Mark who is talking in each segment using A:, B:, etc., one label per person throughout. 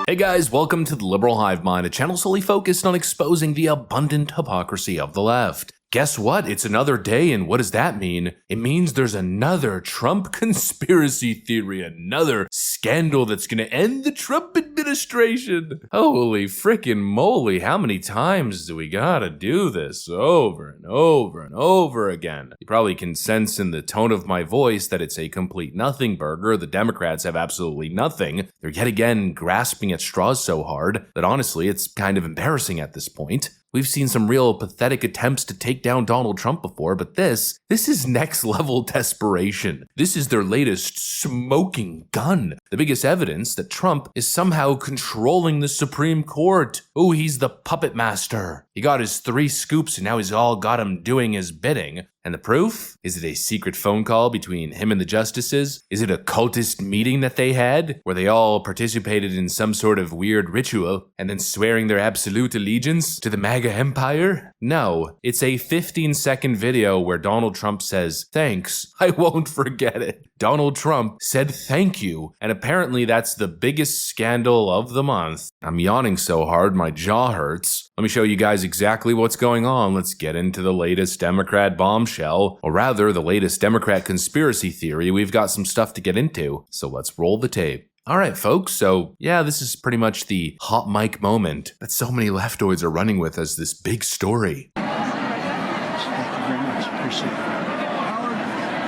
A: Hey guys, welcome to the Liberal Hive Mind, a channel solely focused on exposing the abundant hypocrisy of the left. Guess what? It's another day, and what does that mean? It means there's another Trump conspiracy theory, another scandal that's gonna end the Trump administration. Holy frickin' moly, how many times do we gotta do this over and over and over again? You probably can sense in the tone of my voice that it's a complete nothing burger. The Democrats have absolutely nothing. They're yet again grasping at straws so hard that honestly, it's kind of embarrassing at this point. We've seen some real pathetic attempts to take down Donald Trump before, but this is next level desperation. This is their latest smoking gun. The biggest evidence that Trump is somehow controlling the Supreme Court. Oh, he's the puppet master. He got his 3 scoops and now he's all got him doing his bidding. And the proof? Is it a secret phone call between him and the justices? Is it a cultist meeting that they had, where they all participated in some sort of weird ritual, and then swearing their absolute allegiance to the MAGA empire? No, it's a 15-second video where Donald Trump says, "Thanks, I won't forget it." Donald Trump said thank you, and apparently that's the biggest scandal of the month. I'm yawning so hard my jaw hurts. Let me show you guys exactly what's going on. Let's get into the latest Democrat bombshell, or rather the latest Democrat conspiracy theory. We've got some stuff to get into, so let's roll the tape. Alright folks, so yeah, this is pretty much the hot mic moment that so many leftoids are running with as this big story.
B: Thank you very much. Appreciate it. Howard,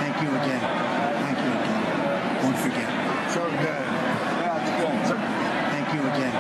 B: thank you again. Thank you again. Won't forget. So good. Yeah, it's good. So, thank you again.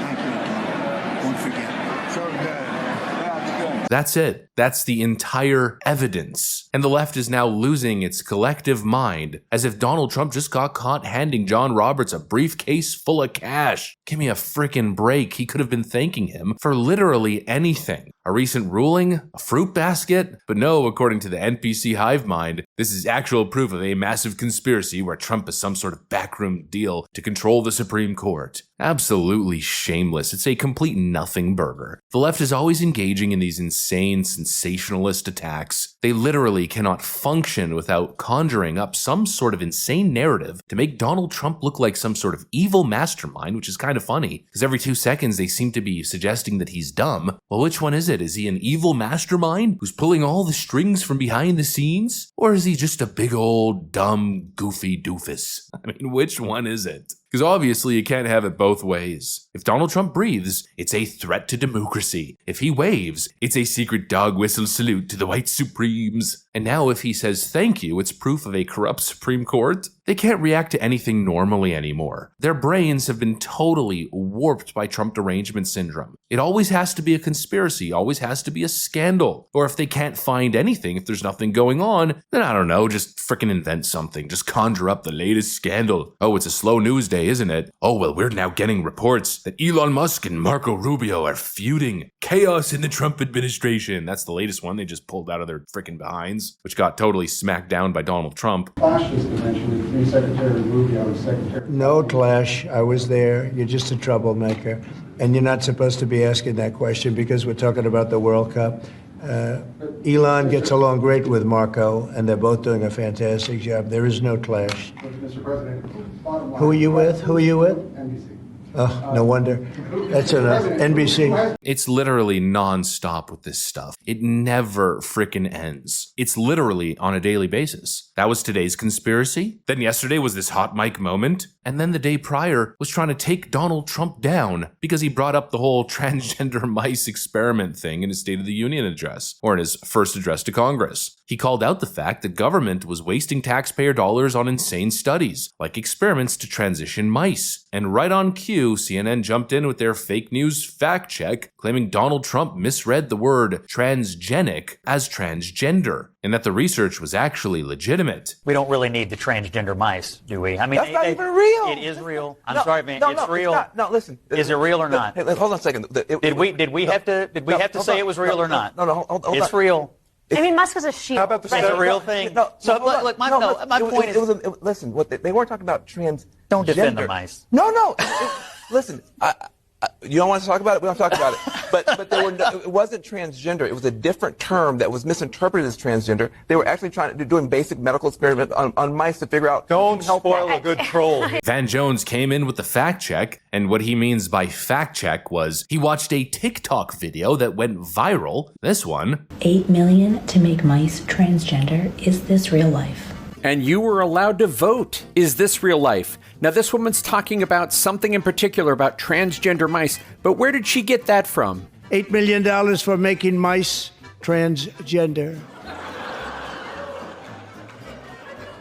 B: Thank you again. Won't forget. So good. Yeah, it's good.
A: That's it. That's the entire evidence. And the left is now losing its collective mind, as if Donald Trump just got caught handing John Roberts a briefcase full of cash. Give me a frickin' break. He could have been thanking him for literally anything. A recent ruling? A fruit basket? But no, according to the NPC hive mind, this is actual proof of a massive conspiracy where Trump is some sort of backroom deal to control the Supreme Court. Absolutely shameless. It's a complete nothing burger. The left is always engaging in these insane, sensationalist attacks. They literally cannot function without conjuring up some sort of insane narrative to make Donald Trump look like some sort of evil mastermind, which is kind of funny, because every 2 seconds they seem to be suggesting that he's dumb. Well, which one is it? Is he an evil mastermind who's pulling all the strings from behind the scenes? Or is he just a big old, dumb, goofy doofus? I mean, which one is it? Because obviously you can't have it both ways. If Donald Trump breathes, it's a threat to democracy. If he waves, it's a secret dog whistle salute to the white supremes. And now if he says thank you, it's proof of a corrupt Supreme Court. They can't react to anything normally anymore. Their brains have been totally warped by Trump derangement syndrome. It always has to be a conspiracy, always has to be a scandal. Or if they can't find anything, if there's nothing going on, then I don't know, just frickin' invent something. Just conjure up the latest scandal. Oh, it's a slow news day, isn't it? Oh, well, we're now getting reports that Elon Musk and Marco Rubio are feuding. Chaos in the Trump administration. That's the latest one they just pulled out of their frickin' behinds, which got totally smacked down by Donald Trump.
C: Clashes eventually between Secretary Rubio and Secretary.
D: No clash. I was there. You're just a troublemaker. And you're not supposed to be asking that question because we're talking about the World Cup. Elon gets along great with Marco, and they're both doing a fantastic job. There is no clash.
C: Mr. President, bottom line.
D: Who are you with? Who are you with?
C: NBC.
D: Oh, no wonder. That's enough. NBC.
A: It's literally non-stop with this stuff. It never frickin' ends. It's literally on a daily basis. That was today's conspiracy. Then yesterday was this hot mic moment. And then the day prior was trying to take Donald Trump down because he brought up the whole transgender mice experiment thing in his State of the Union address, or in his first address to Congress. He called out the fact that government was wasting taxpayer dollars on insane studies, like experiments to transition mice. And right on cue, CNN jumped in with their fake news fact check, claiming Donald Trump misread the word transgenic as transgender, and that the research was actually legitimate.
E: We don't really need the transgender mice, do we? I mean,
F: that's not even real.
E: It is real. I'm sorry, man. It's real.
F: No, listen.
E: Is it real or not?
F: Hey, hold on a second.
E: Did we have to say it was real or not?
F: No, hold on.
E: It's real.
G: I mean, Musk was a sheep.
F: How about the
E: It's a real thing.
F: No,
E: so look, my point is,
F: listen. What they weren't talking about trans.
E: don't defend the mice.
F: No. Listen, You don't want to talk about it? We don't talk about it. But there were it wasn't transgender. It was a different term that was misinterpreted as transgender. They were actually doing basic medical experiments on mice to figure out.
C: Don't spoil a good troll.
A: Van Jones came in with the fact check, and what he means by fact check was he watched a TikTok video that went viral. This one.
G: 8 million to make mice transgender. Is this real life?
H: And you were allowed to vote. Is this real life? Now, this woman's talking about something in particular about transgender mice, but where did she get that from?
D: $8 million for making mice transgender.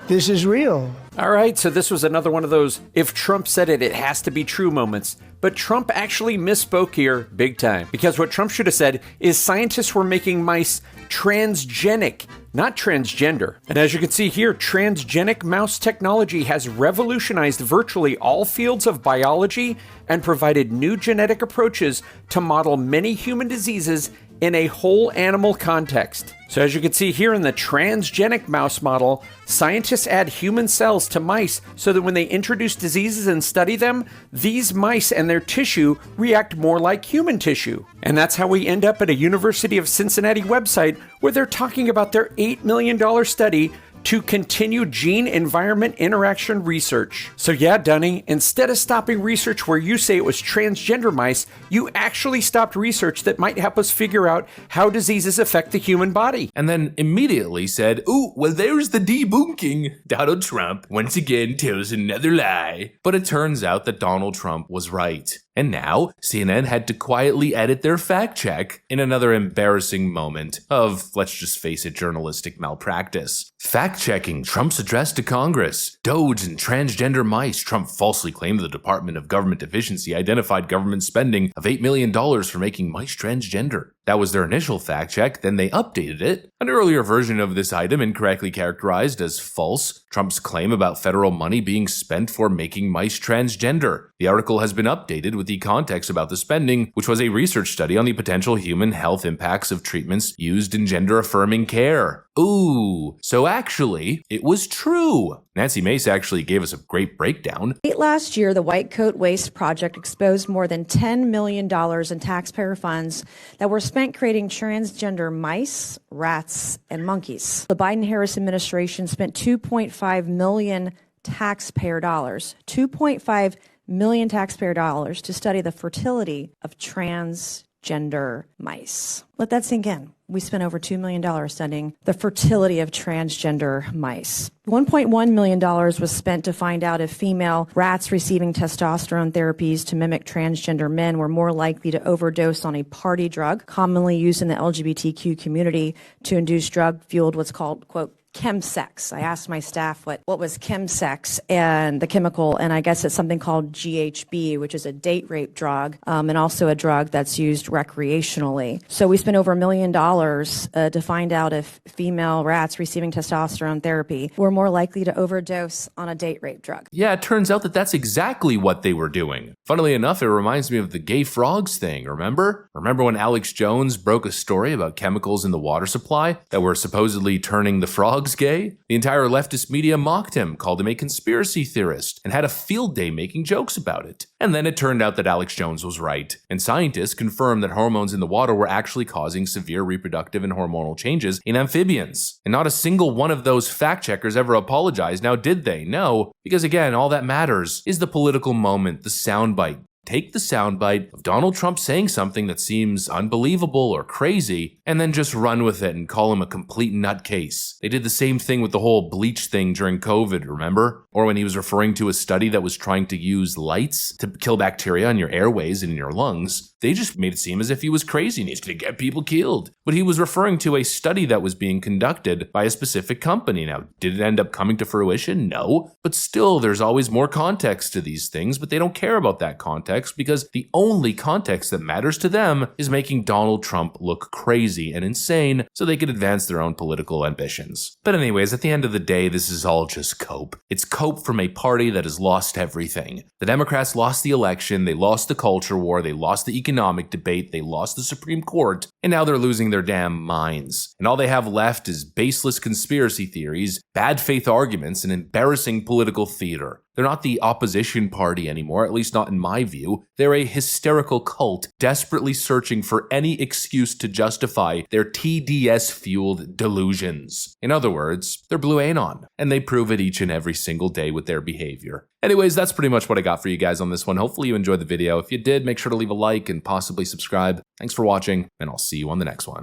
D: This is real.
H: All right, so this was another one of those, if Trump said it, it has to be true moments. But Trump actually misspoke here big time. Because what Trump should have said is scientists were making mice transgenic, not transgender. And as you can see here, transgenic mouse technology has revolutionized virtually all fields of biology and provided new genetic approaches to model many human diseases in a whole animal context. So as you can see here in the transgenic mouse model, scientists add human cells to mice so that when they introduce diseases and study them, these mice and their tissue react more like human tissue. And that's how we end up at a University of Cincinnati website where they're talking about their $8 million study to continue gene-environment interaction research. So yeah, Dunny, instead of stopping research where you say it was transgender mice, you actually stopped research that might help us figure out how diseases affect the human body.
A: And then immediately said, ooh, well, there's the debunking. Donald Trump once again tells another lie. But it turns out that Donald Trump was right. And now, CNN had to quietly edit their fact check in another embarrassing moment of, let's just face it, journalistic malpractice. Fact-checking Trump's address to Congress. Doge and transgender mice. Trump falsely claimed the Department of Government Efficiency identified government spending of $8 million for making mice transgender. That was their initial fact check, then they updated it. An earlier version of this item incorrectly characterized as false Trump's claim about federal money being spent for making mice transgender. The article has been updated with the context about the spending, which was a research study on the potential human health impacts of treatments used in gender-affirming care. Ooh, so actually, it was true. Nancy Mace actually gave us a great breakdown.
I: Late last year, the White Coat Waste Project exposed more than $10 million in taxpayer funds that were spent creating transgender mice, rats, and monkeys. The Biden-Harris administration spent $2.5 million taxpayer dollars, $2.5 million taxpayer dollars to study the fertility of transgender mice. Let that sink in. We spent over $2 million studying the fertility of transgender mice. $1.1 million was spent to find out if female rats receiving testosterone therapies to mimic transgender men were more likely to overdose on a party drug, commonly used in the LGBTQ community to induce drug-fueled what's called, quote, chemsex. I asked my staff what was chemsex and the chemical, and I guess it's something called GHB, which is a date rape drug, and also a drug that's used recreationally. So we spent over $1 million to find out if female rats receiving testosterone therapy were more likely to overdose on a date rape drug.
A: Yeah, it turns out that that's exactly what they were doing. Funnily enough, it reminds me of the gay frogs thing, remember? Remember when Alex Jones broke a story about chemicals in the water supply that were supposedly turning the frogs gay? The entire leftist media mocked him, called him a conspiracy theorist, and had a field day making jokes about it. And then it turned out that Alex Jones was right, and scientists confirmed that hormones in the water were actually causing severe reproductive and hormonal changes in amphibians. And not a single one of those fact-checkers ever apologized, now did they? No, because again, all that matters is the political moment, the soundbite. Take the soundbite of Donald Trump saying something that seems unbelievable or crazy, and then just run with it and call him a complete nutcase. They did the same thing with the whole bleach thing during COVID, remember? Or when he was referring to a study that was trying to use lights to kill bacteria in your airways and in your lungs. They just made it seem as if he was crazy and he's going to get people killed. But he was referring to a study that was being conducted by a specific company. Now, did it end up coming to fruition? No. But still, there's always more context to these things, but they don't care about that context because the only context that matters to them is making Donald Trump look crazy and insane so they can advance their own political ambitions. But anyways, at the end of the day, this is all just cope. It's cope from a party that has lost everything. The Democrats lost the election, they lost the culture war, they lost the economic debate, they lost the Supreme Court, and now they're losing their damn minds. And all they have left is baseless conspiracy theories, bad faith arguments, and embarrassing political theater. They're not the opposition party anymore, at least not in my view. They're a hysterical cult desperately searching for any excuse to justify their TDS-fueled delusions. In other words, they're Blue Anon, and they prove it each and every single day with their behavior. Anyways, that's pretty much what I got for you guys on this one. Hopefully you enjoyed the video. If you did, make sure to leave a like and possibly subscribe. Thanks for watching, and I'll see you on the next one.